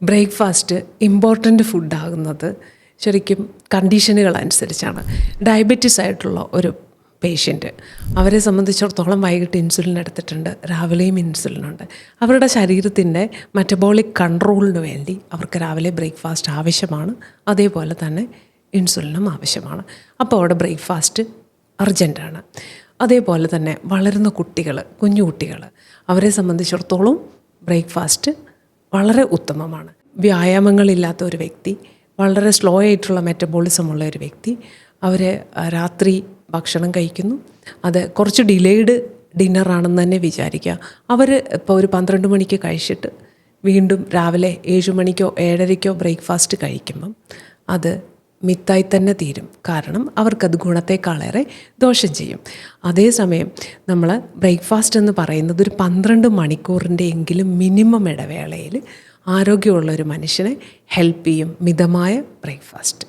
Breakfast important ഫുഡാകുന്നത് ശരിക്കും കണ്ടീഷനുകൾ അനുസരിച്ചാണ്. Diabetes ആയിട്ടുള്ള ഒരു പേഷ്യൻറ്റ്, അവരെ സംബന്ധിച്ചിടത്തോളം വൈകിട്ട് ഇൻസുലിൻ എടുത്തിട്ടുണ്ട്, രാവിലെയും ഇൻസുലിനുണ്ട്. അവരുടെ ശരീരത്തിൻ്റെ മെറ്റബോളിക് കൺട്രോളിന് വേണ്ടി അവർക്ക് രാവിലെ ബ്രേക്ക്ഫാസ്റ്റ് ആവശ്യമാണ്, അതേപോലെ തന്നെ ഇൻസുലിനും ആവശ്യമാണ്. അപ്പോൾ അവിടെ ബ്രേക്ക്ഫാസ്റ്റ് അർജൻറ്റാണ്. അതേപോലെ തന്നെ വളരുന്ന കുട്ടികൾ, കുഞ്ഞു കുട്ടികൾ, അവരെ സംബന്ധിച്ചിടത്തോളം ബ്രേക്ക്ഫാസ്റ്റ് വളരെ ഉത്തമമാണ്. വ്യായാമങ്ങളില്ലാത്ത ഒരു വ്യക്തി, വളരെ സ്ലോ ആയിട്ടുള്ള മെറ്റബോളിസം ഉള്ള ഒരു വ്യക്തി, അവർ രാത്രി ഭക്ഷണം കഴിക്കുന്നു, അത് കുറച്ച് ഡിലേയ്ഡ് ഡിന്നറാണെന്ന് തന്നെ വിചാരിക്കുക. അവർ ഇപ്പോൾ ഒരു 12 മണിക്ക് കഴിച്ചിട്ട് വീണ്ടും രാവിലെ 7 മണിക്കോ 7:30ക്കോ ബ്രേക്ക്ഫാസ്റ്റ് കഴിക്കുമ്പം അത് മിത്തായി തന്നെ തീരും. കാരണം അവർക്കത് ഗുണത്തേക്കാളേറെ ദോഷം ചെയ്യും. അതേസമയം നമ്മൾ ബ്രേക്ക്ഫാസ്റ്റ് എന്ന് പറയുന്നത് ഒരു 12 മണിക്കൂറിൻ്റെ എങ്കിലും മിനിമം ഇടവേളയിൽ ആരോഗ്യമുള്ള ഒരു മനുഷ്യനെ ഹെൽപ്പ് ചെയ്യും മിതമായ ബ്രേക്ക്ഫാസ്റ്റ്.